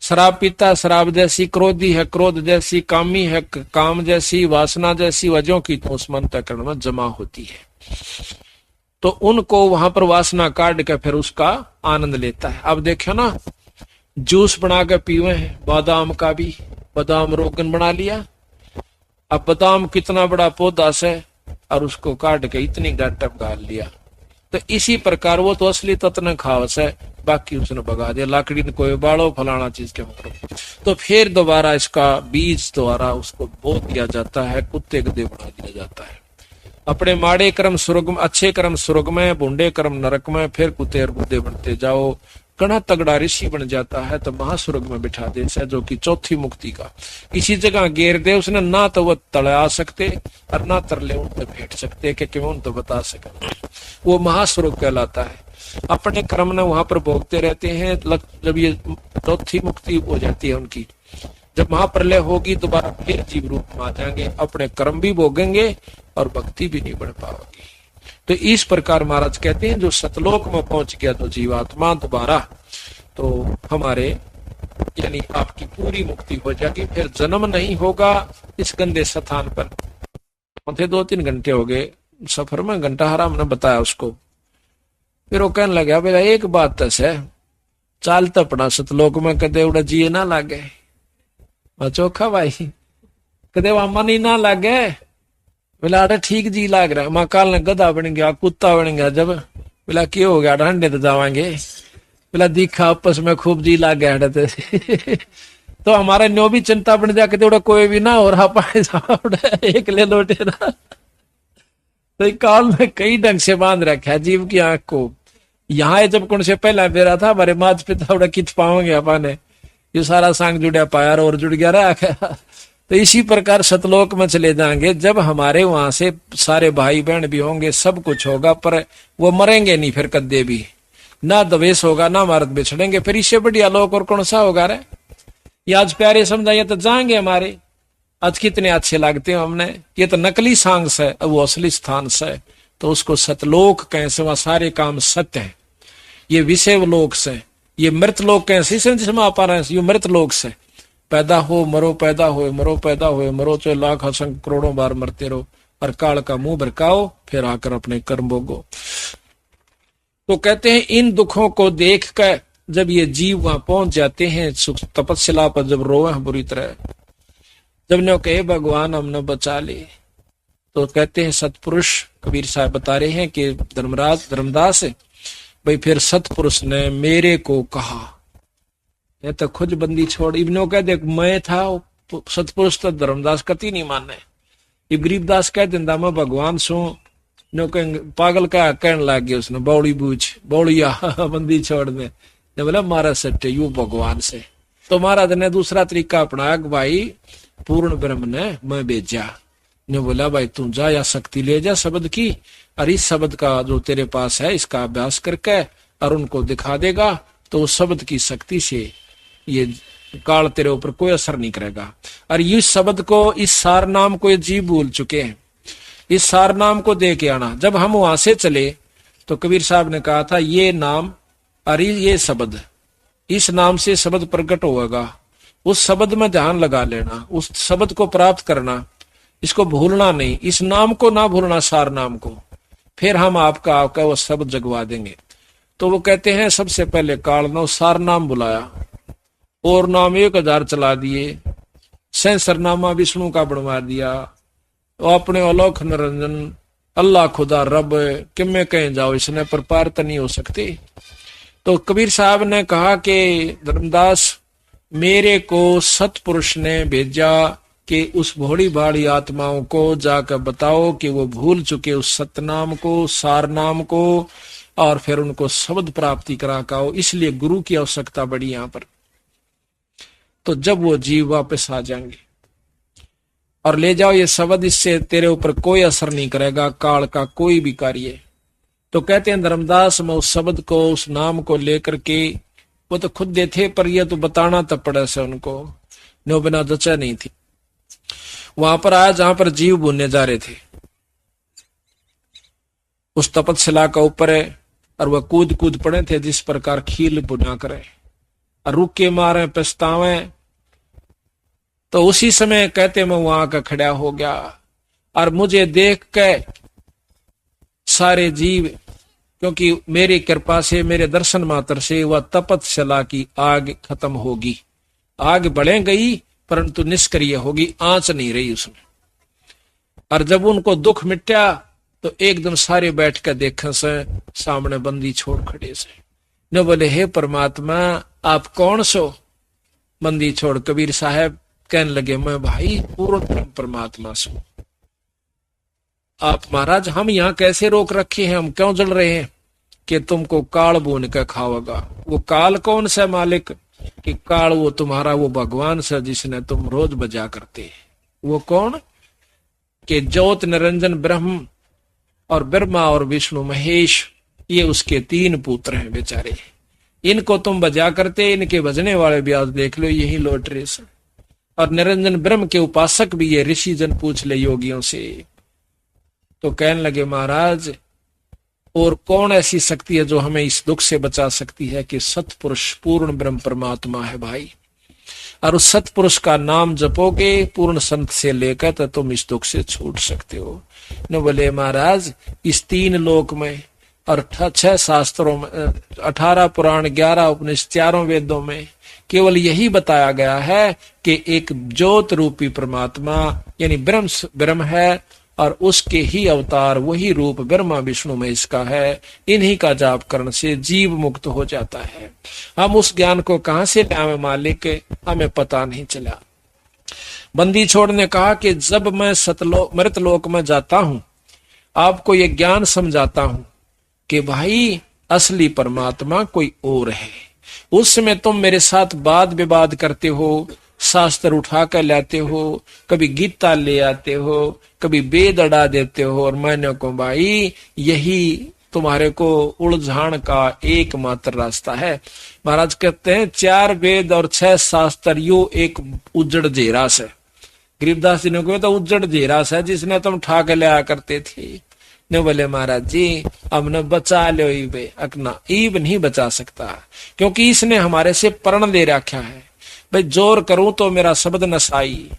शराब पीता शराब जैसी, क्रोधी है क्रोध जैसी, कामी है काम जैसी, वासना जैसी वजहों की तो उसमें अंतःकरण में जमा होती है। तो उनको वहां पर वासना काट के फिर उसका आनंद लेता है। अब देखो ना, जूस बना के पीवे हैं बादाम का भी, बादाम रोगन बना लिया। अब बादाम कितना बड़ा पौधा से और उसको काट के इतनी गाटप गाल लिया, तो इसी प्रकार वो तो असली तत्न खावस है, बाकी उसने भगा दिया, लाकड़ी ने कोई बाड़ो फलाना चीज के मतलब। तो फिर दोबारा इसका बीज द्वारा उसको बो दिया जाता है, कुत्ते गधे बना दिया जाता है। अपने माड़े कर्म स्वर्ग में, अच्छे कर्म स्वर्ग में, बुंडे कर्म नरक में, फिर कुत्ते और बुद्धे बनते जाओ। घना तगड़ा ऋषि बन जाता है तो महास्वर्ग में बिठा दे से, जो कि चौथी मुक्ति का। इसी जगह घेर दे उसने, ना तो वह तले आ सकते और ना तरले उन तक भेट सकते कि उन तो बता सके। वो महास्वर्ग कहलाता है। अपने कर्म ने वहां पर भोगते रहते हैं। जब ये चौथी मुक्ति हो जाती है उनकी, जब महाप्रलय होगी दोबारा फिर जीव रूप में आ जाएंगे, अपने कर्म भी भोगेंगे और भक्ति भी नहीं बढ़ पाओगी। तो इस प्रकार महाराज कहते हैं जो सतलोक में पहुंच गया तो जीवात्मा दोबारा, तो हमारे यानी आपकी पूरी मुक्ति हो जाएगी, फिर जन्म नहीं होगा इस गंदे स्थान पर। थे 2-3 घंटे हो गए सफर में, घंटा हरा हमने बताया उसको। फिर वो कहने लगा बेटा एक बात तस है, चाल तपना सतलोक में कदे उड़ा जिए ना लागे। चोखा भाई कदे वहां मन ही ना लागे। बोला ठीक जी लाग रहा है। मां काल ने गधा बन गया, कुत्ता बन गया। जब बोला क्यों हो गया, ठंडे तो जावांगे। बोला दिखा आपस में खूब जी लाग गया। तो हमारा न्यो भी चिंता बन जा के कोई भी ना और एक ले लौटे ना। तो काल में कई ढंग से बांध रखा है जीव की आंख को। यहाँ जब कौन से पहला बेरा था हमारे माता पिता उड़ा कित पाओगे अपने, ये सारा सांग जुड़ा पाया और जुड़ गया रहा। तो इसी प्रकार सतलोक में चले जाएंगे, जब हमारे वहां से सारे भाई बहन भी होंगे, सब कुछ होगा, पर वो मरेंगे नहीं फिर कद्दे भी, ना द्वेष होगा ना मारत बिछड़ेंगे। फिर इससे बढ़िया लोक और कौन सा होगा रे। ये आज प्यारे समझाइए तो जाएंगे हमारे, आज कितने अच्छे लगते हैं हमने। ये तो नकली सांग से, अब वो असली स्थान से, तो उसको सतलोक कैसे, वहां सारे काम सत्य है। ये विषय लोक से, ये मृत लोक कैसे जिसमें आप आ रहे हैं, ये मृत लोक से पैदा हो मरो, पैदा हो मरो, पैदा हो मरो, चाहे लाख असंख्य करोड़ों बार मरते रहो, और काल का मुंह भरकाओ, फिर आकर अपने कर्म भोगो। तो कहते हैं इन दुखों को देख कर जब ये जीव वहां पहुंच जाते हैं, तपस्या पर जब रोए बुरी तरह, जब ने कहे भगवान हमने बचा ले, तो कहते हैं सतपुरुष कबीर साहब बता रहे हैं कि धर्मदास भाई फिर सतपुरुष ने मेरे को कहा, ये तो खुद बंदी छोड़। इब्नो कह दे मैं था सतपुरुष, तो धर्मदास कति नहीं माने। ये गरीबदास कह दिंदा मैं भगवान सो, नो कह पागल का कहने लग गया उसने, बौड़ी बूझ बौड़िया बंदी छोड़ दे। बोला मारा सट्टे यू भगवान से। तो महाराज ने दूसरा तरीका अपनाया, भाई पूर्ण ब्रह्म ने मैं भेजा। ने बोला भाई तू जा या शक्ति ले जा शब्द की, और इस शब्द का जो तेरे पास है इसका अभ्यास करके और उनको दिखा देगा, तो उस शब्द की शक्ति से ये काल तेरे ऊपर कोई असर नहीं करेगा। और इस शब्द को, इस सार नाम को ये जीव भूल चुके हैं, इस सार नाम को दे के आना। जब हम वहां से चले तो कबीर साहब ने कहा था ये नाम और ये शब्द, इस नाम से शब्द प्रकट होगा, उस शब्द में ध्यान लगा लेना, उस शब्द को प्राप्त करना, इसको भूलना नहीं, इस नाम को ना भूलना, सार नाम को। फिर हम आपका वो शब्द जगवा देंगे। तो वो कहते हैं सबसे पहले काल ने सार नाम बुलाया, और नाम 1000 चला दिए, सरनामा विष्णु का बनवा दिया, अपने अलौक निरंजन अल्लाह खुदा रब किमें कहीं जाओ, इसने पर पार तो नहीं हो सकते। तो कबीर साहब ने कहा कि धर्मदास मेरे को सतपुरुष ने भेजा कि उस भोड़ी भाड़ी आत्माओं को जाकर बताओ कि वो भूल चुके उस सतनाम को, सार नाम को, और फिर उनको शब्द प्राप्ति करा काओ। इसलिए गुरु की आवश्यकता बड़ी यहाँ पर। तो जब वो जीव वापस आ जाएंगे और ले जाओ ये शब्द, इससे तेरे ऊपर कोई असर नहीं करेगा काल का कोई भी कार्य। तो कहते हैं धर्मदास मैं उस शब्द को, उस नाम को लेकर के, वो तो खुद दे थे पर ये तो बताना तो पड़े से उनको, नो बिना जचा नहीं थी। वहां पर आया जहां पर जीव भूनने जा रहे थे, उस तपतशिला का ऊपर है, और वह कूद कूद पड़े थे जिस प्रकार खील बुना करे, और रुक के मारे पछतावे। तो उसी समय कहते मैं वहां का खड़ा हो गया, और मुझे देख के सारे जीव, क्योंकि मेरी कृपा से, मेरे दर्शन मात्र से वह तपतशिला की आग खत्म होगी। आग बढ़े गई परंतु निष्क्रिय होगी, आंच नहीं रही उसमें। और जब उनको दुख मिटा तो एकदम सारे बैठ कर देखे से सामने बंदी छोड़ खड़े से। न बोले हे परमात्मा आप कौन सो? बंदी छोड़ कबीर साहब कहने लगे मैं भाई पूर्ण परमात्मा सो। आप महाराज हम यहाँ कैसे रोक रखे हैं, हम क्यों जल रहे हैं? कि तुमको काल बोन कर खाओगा। वो काल कौन सा मालिक? कि काल वो तुम्हारा वो भगवान सा जिसने तुम रोज बजा करते। वो कौन? कि ज्योत निरंजन ब्रह्म और ब्रह्मा और विष्णु महेश, ये उसके 3 पुत्र हैं बेचारे। इनको तुम बजा करते, इनके बजने वाले भी आज देख लो यही लौट रहे से। और निरंजन ब्रह्म के उपासक भी ये ऋषि जन पूछ ले योगियों से। तो कहने लगे महाराज और कौन ऐसी शक्ति है जो हमें इस दुख से बचा सकती है? कि सतपुरुष पूर्ण ब्रह्म परमात्मा है भाई। और उस सतपुरुष का नाम जपोगे पूर्ण संत से लेकर तो तुम इस दुख से छूट सकते हो। न बोले महाराज इस 3 लोक में और 6 शास्त्रों में, 18 पुराण, 11 उपनिषद, 4 वेदों में केवल यही बताया गया है कि एक ज्योत रूपी परमात्मा यानी ब्रह्म है और उसके ही अवतार वही रूप ब्रह्मा विष्णु महेश का है। इन्हीं का जाप करने से जीव मुक्त हो जाता है। हम उस ज्ञान को कहां से लाए मालिक, हमें पता नहीं चला। बंदी छोड़ ने कहा कि जब मैं मृतलोक में जाता हूं आपको ये ज्ञान समझाता हूं कि भाई असली परमात्मा कोई और है। उस समय तुम मेरे साथ वाद विवाद करते हो, शास्त्र उठा कर लाते हो, कभी गीता ले आते हो, कभी वेद अड़ा देते हो और मैंने को भाई यही तुम्हारे को उलझान का एकमात्र रास्ता है। महाराज कहते हैं 4 वेद और 6 शास्त्र यो एक उज्जड़ जेरास है। गरीबदास जी ने कहा तो उज्जड़ जेरास है जिसने तुम ठा के लिया करते थे। ने बोले महाराज जी अब न बचा लो ईबे अकना, ईब नहीं बचा सकता क्योंकि इसने हमारे से प्रण ले रखा है। भाई जोर करूं तो मेरा शब्द नसाई।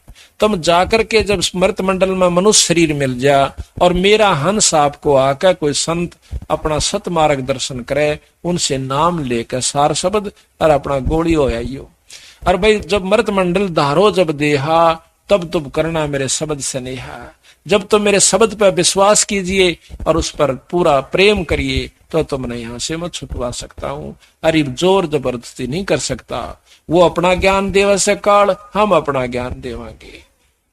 तुम जाकर के जब स्मृत मंडल में मनुष्य शरीर मिल जा और मेरा हंस आपको आकर कोई संत अपना सत मार्ग दर्शन करे, उनसे नाम लेकर सार शब्द और अपना गोली हो आइयो। और भाई जब मृत मंडल धारो जब देहा तब तुम करना मेरे शब्द से नेहा। जब तुम मेरे शब्द पर विश्वास कीजिए और उस पर पूरा प्रेम करिए तो तुमने यहां से मैं छुटवा सकता हूं। अरे जोर जबरदस्ती नहीं कर सकता। वो अपना ज्ञान देवा से काल, हम अपना ज्ञान देवांगे।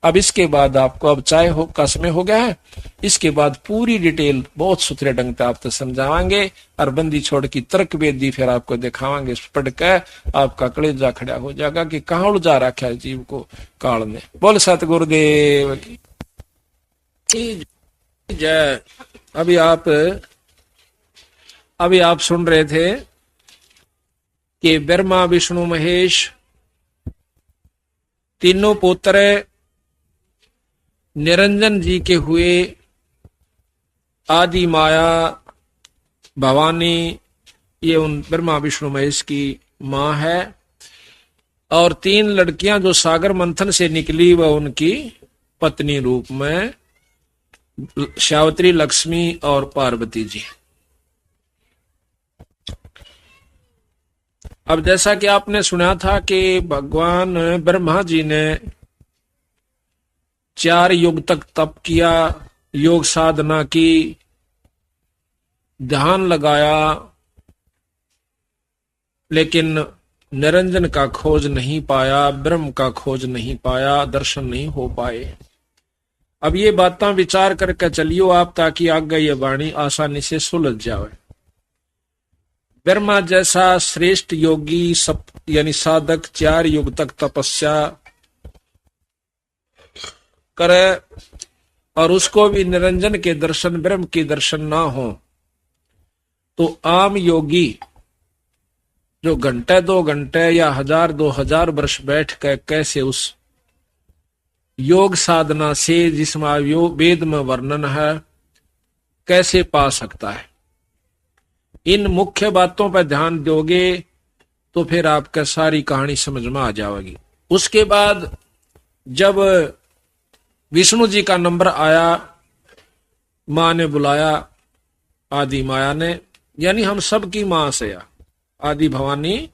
अब इसके बाद आपको अब चाय हो का समय हो गया है, इसके बाद पूरी डिटेल बहुत सुथरे ढंग से आपको समझावांगे और बंदी छोड़ की तर्क वेदी फिर आपको दिखावांगे। पढ़ के आपका कलेजा खड़ा हो जाएगा कि कहाँ उलझा रखा है जीव को काल ने। बोल सतगुरुदेव की जय। अभी आप सुन रहे थे कि ब्रह्मा विष्णु महेश तीनों पुत्र निरंजन जी के हुए। आदि माया भवानी ये उन ब्रह्मा विष्णु महेश की मां है और 3 लड़कियां जो सागर मंथन से निकली वह उनकी पत्नी रूप में सावित्री, लक्ष्मी और पार्वती जी। अब जैसा कि आपने सुना था कि भगवान ब्रह्मा जी ने 4 युग तक तप किया, योग साधना की, ध्यान लगाया, लेकिन निरंजन का खोज नहीं पाया, ब्रह्म का खोज नहीं पाया, दर्शन नहीं हो पाए। अब ये बातें विचार करके चलियो आप ताकि आगे ये वाणी आसानी से सुलझ जाए। ब्रह्मा जैसा श्रेष्ठ योगी यानी साधक 4 युग तक तपस्या करे और उसको भी निरंजन के दर्शन, ब्रह्म के दर्शन ना हो तो आम योगी जो घंटे 2 घंटे या 1000-2000 वर्ष बैठ कर कैसे उस योग साधना से जिसमें वेद में वर्णन है कैसे पा सकता है। इन मुख्य बातों पर ध्यान दोगे तो फिर आपका सारी कहानी समझ में आ जाएगी। उसके बाद जब विष्णु जी का नंबर आया, मां ने बुलाया, आदि माया ने, यानी हम सब की मां से आदि भवानी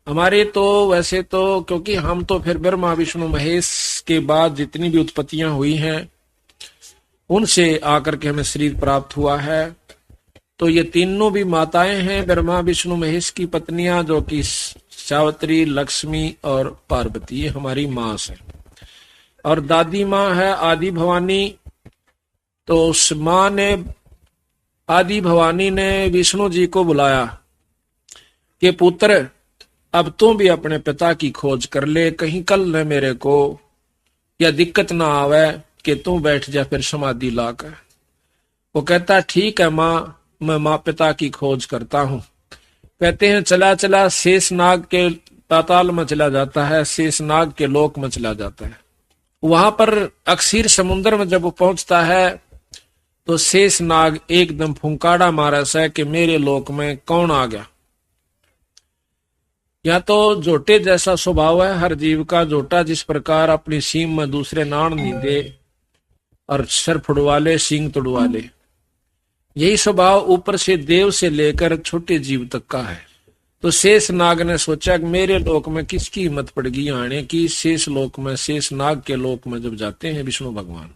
हमारे तो वैसे तो क्योंकि हम तो फिर ब्रह्मा विष्णु महेश के बाद जितनी भी उत्पत्तियां हुई हैं उनसे आकर के हमें शरीर प्राप्त हुआ है। तो ये तीनों भी माताएं हैं ब्रह्मा विष्णु महेश की पत्नियां, जो कि सावित्री, लक्ष्मी और पार्वती, ये हमारी मां है। और दादी मां है आदि भवानी। तो उस मां ने, आदि भवानी ने विष्णु जी को बुलाया कि पुत्र अब तू भी अपने पिता की खोज कर ले, कहीं कल न मेरे को या दिक्कत ना आवे कि तू बैठ जा फिर समाधि लाकर। वो कहता ठीक है मां, मैं मां पिता की खोज करता हूं। कहते हैं चला चला शेषनाग के पाताल में चला जाता है, शेषनाग के लोक में चला जाता है। वहां पर अक्षीर समुद्र में जब वो पहुंचता है तो शेषनाग एकदम फुंकाड़ा मारा है कि मेरे लोक में कौन आ गया। या तो जोटे जैसा स्वभाव है हर जीव का। जोटा जिस प्रकार अपनी सीम में दूसरे नाण नहीं दे और सर फुड़वा ले, सींग तुड़वा ले, यही स्वभाव ऊपर से देव से लेकर छोटे जीव तक का है। तो शेष नाग ने सोचा कि मेरे लोक में किसकी हिम्मत पड़ेगी आने की। शेष लोक में, शेष नाग के लोक में जब जाते हैं विष्णु भगवान,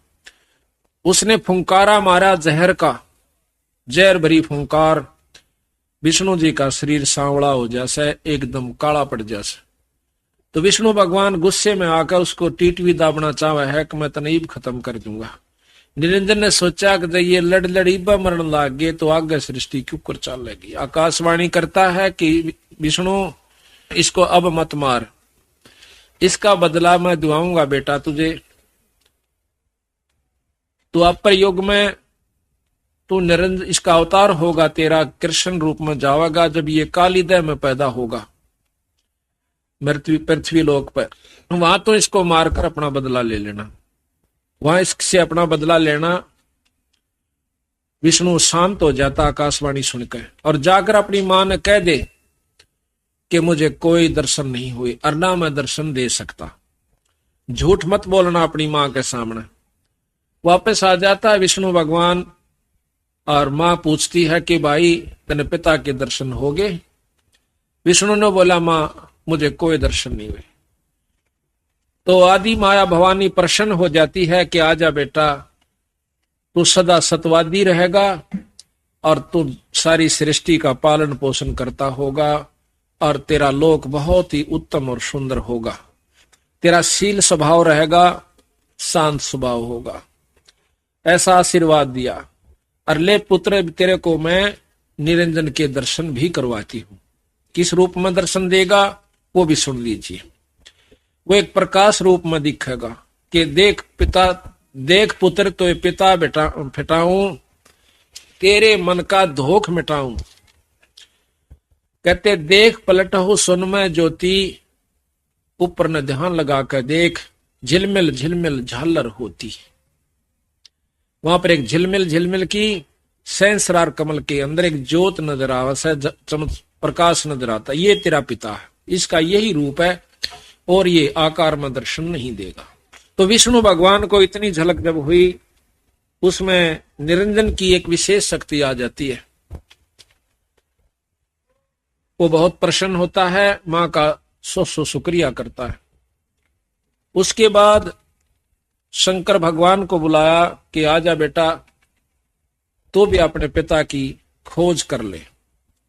उसने फुंकारा मारा जहर का, जहर भरी फुंकार। विष्णु जी का शरीर सांवला हो जैसा, एकदम काला पड़ जैसा। तो विष्णु भगवान गुस्से में आकर उसको टीटवी दाबना चाहा है कि मैं तनईब खत्म कर दूंगा। निरंजन ने सोचा कि जब ये लड़ लड़ीबा मरण लाग गए तो आगे सृष्टि क्यों कर चलेगी। आकाशवाणी करता है कि विष्णु इसको अब मत मार, इसका बदला मैं दुआऊंगा बेटा तुझे। तो अपर युग में तू निरंजन, इसका अवतार होगा तेरा, कृष्ण रूप में जाएगा जब ये कालीदय में पैदा होगा पृथ्वी लोक पर। वहां तो इसको मारकर अपना बदला ले लेना, वहां इससे अपना बदला लेना। विष्णु शांत हो जाता आकाशवाणी सुनकर और जाकर अपनी मां ने कह दे कि मुझे कोई दर्शन नहीं हुए और ना मैं दर्शन दे सकता। झूठ मत बोलना अपनी मां के सामने। वापस आ जाता है विष्णु भगवान और मां पूछती है कि भाई तेरे पिता के दर्शन हो गए। विष्णु ने बोला मां मुझे कोई दर्शन नहीं हुए। तो आदि माया भवानी प्रसन्न हो जाती है कि आजा बेटा, तू सदा सतवादी रहेगा और तू सारी सृष्टि का पालन पोषण करता होगा और तेरा लोक बहुत ही उत्तम और सुंदर होगा। तेरा शील स्वभाव रहेगा, शांत स्वभाव होगा। ऐसा आशीर्वाद दिया। और ले पुत्र तेरे को मैं निरंजन के दर्शन भी करवाती हूं। किस रूप में दर्शन देगा वो भी सुन लीजिए। वो एक प्रकाश रूप में दिखेगा कि देख पिता, देख पुत्र तो ये पिता बेटा फिटाऊं, तेरे मन का धोख मिटाऊं। कहते देख पलट हो सुन में ज्योति, ऊपर न ध्यान लगा कर देख, झिलमिल झिलमिल झालर होती। वहां पर एक झिलमिल झिलमिल की सहस्रार कमल के अंदर एक ज्योत नजर आवा से, प्रकाश नजर आता। ये तेरा पिता है, इसका यही रूप है और ये आकार में दर्शन नहीं देगा। तो विष्णु भगवान को इतनी झलक जब हुई, उसमें निरंजन की एक विशेष शक्ति आ जाती है। वो बहुत प्रसन्न होता है, मां का सौ शुक्रिया करता है। उसके बाद शंकर भगवान को बुलाया कि आजा बेटा, तो भी अपने पिता की खोज कर ले,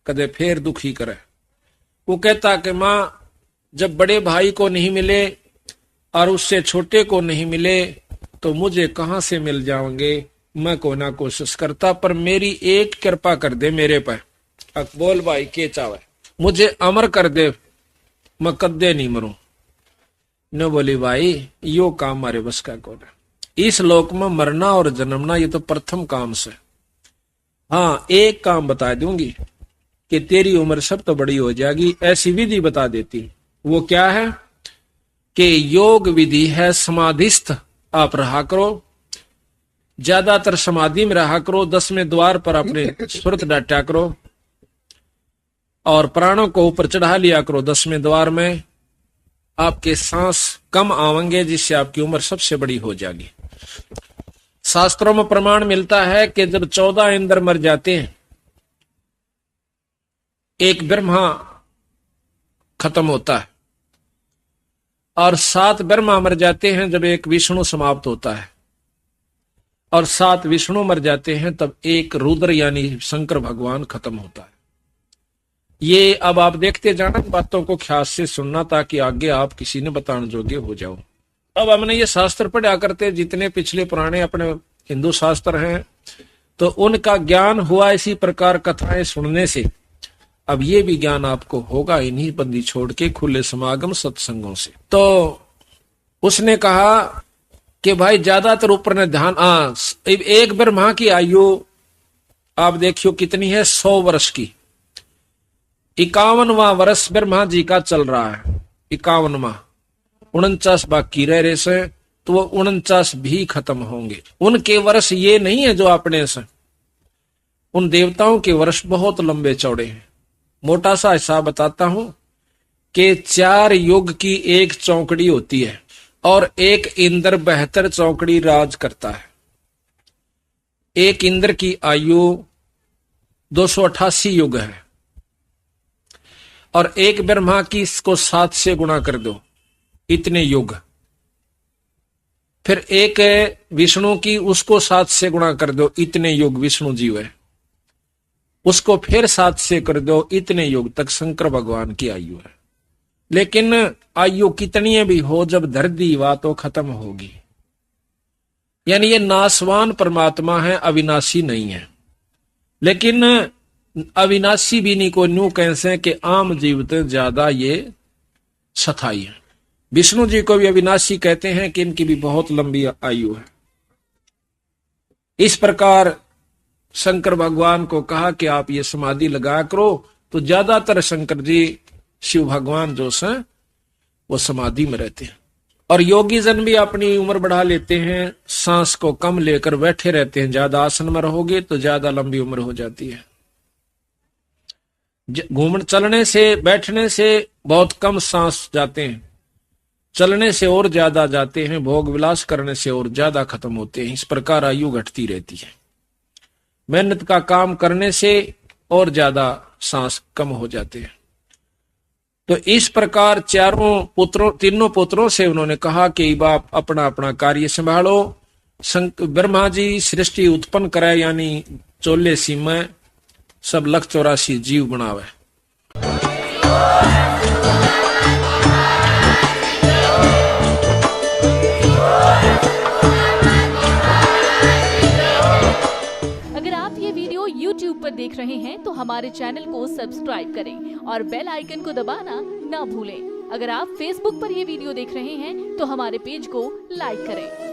कदे फिर दुखी करे। वो कहता कि मां जब बड़े भाई को नहीं मिले और उससे छोटे को नहीं मिले तो मुझे कहां से मिल जाएंगे। मैं को ना कोशिश करता, पर मेरी एक कृपा कर दे मेरे पर। बोल भाई के चावे, मुझे अमर कर दे, मैं कदे नहीं मरूं। न बोली भाई यो काम मारे बस का कौन है। इस लोक में मरना और जन्मना ये तो प्रथम काम से। हाँ एक काम बता दूंगी कि तेरी उम्र सब तो बड़ी हो जाएगी, ऐसी विधि बता देती। वो क्या है कि योग विधि है समाधिस्थ आप रहा करो, ज्यादातर समाधि में रहा करो, 10वें द्वार पर अपने सुरत डाटा करो और प्राणों को ऊपर चढ़ा लिया करो 10वें द्वार में। आपके सांस कम आवेंगे जिससे आपकी उम्र सबसे बड़ी हो जाएगी। शास्त्रों में प्रमाण मिलता है कि जब 14 इंद्र मर जाते हैं, एक ब्रह्मा खत्म होता है और 7 ब्रह्मा मर जाते हैं जब एक विष्णु समाप्त होता है। और 7 विष्णु मर जाते हैं, तब एक रुद्र यानी शंकर भगवान खत्म होता है। ये अब आप देखते जाना, बातों को ख्याल से सुनना, ताकि आगे आप किसी ने बताने जोगे हो जाओ। अब हमने ये शास्त्र पढ़ा करते, जितने पिछले पुराने अपने हिंदू शास्त्र हैं, तो उनका ज्ञान हुआ इसी प्रकार कथाएं सुनने से। अब ये भी ज्ञान आपको होगा इन्हीं बंदी छोड़ के खुले समागम सत्संगों से। तो उसने कहा कि भाई ज्यादातर ऊपर ने ध्यान, एक ब्रह्मा की आयु आप देखियो कितनी है, 100 वर्ष की। 51वां वर्ष ब्रह्मा जी का चल रहा है, 51वां, 49 बाकी रह रहे से, तो वो 49 भी खत्म होंगे। उनके वर्ष ये नहीं है जो अपने से, उन देवताओं के वर्ष बहुत लंबे चौड़े हैं। मोटा सा हिसाब बताता हूं कि 4 युग की एक चौकड़ी होती है और एक इंद्र 72 चौकड़ी राज करता है। एक इंद्र की आयु 288 युग है और एक ब्रह्मा की इसको 7 से गुणा कर दो, इतने युग। फिर एक विष्णु की, उसको 7 से गुणा कर दो, इतने युग विष्णु जी है। उसको फिर 7 से कर दो, इतने युग तक शंकर भगवान की आयु है। लेकिन आयु कितनी भी हो, जब धरती वा तो खत्म होगी। यानी ये नासवान परमात्मा है, अविनाशी नहीं है। लेकिन अविनाशी भी नहीं को न्यू कैसे कि आम जीवित ज्यादा ये सथाई है। विष्णु जी को भी अविनाशी कहते हैं कि इनकी भी बहुत लंबी आयु है। इस प्रकार शंकर भगवान को कहा कि आप ये समाधि लगा करो, तो ज्यादातर शंकर जी शिव भगवान जो से वो समाधि में रहते हैं। और योगी जन भी अपनी उम्र बढ़ा लेते हैं, सांस को कम लेकर बैठे रहते हैं। ज्यादा आसन में रहोगे तो ज्यादा लंबी उम्र हो जाती है। घूमने चलने से बैठने से बहुत कम सांस जाते हैं, चलने से और ज्यादा जाते हैं, भोग विलास करने से और ज्यादा खत्म होते हैं। इस प्रकार आयु घटती रहती है। मेहनत का काम करने से और ज्यादा सांस कम हो जाते हैं। तो इस प्रकार तीनों पुत्रों से उन्होंने कहा कि बाप अपना अपना कार्य संभालो। ब्रह्मा जी सृष्टि उत्पन्न कराए, यानी 14 सीमा सब 184 जीव बनावे। अगर आप ये वीडियो YouTube पर देख रहे हैं तो हमारे चैनल को सब्सक्राइब करें और बेल आइकन को दबाना ना भूलें। अगर आप Facebook पर ये वीडियो देख रहे हैं तो हमारे पेज को लाइक करें।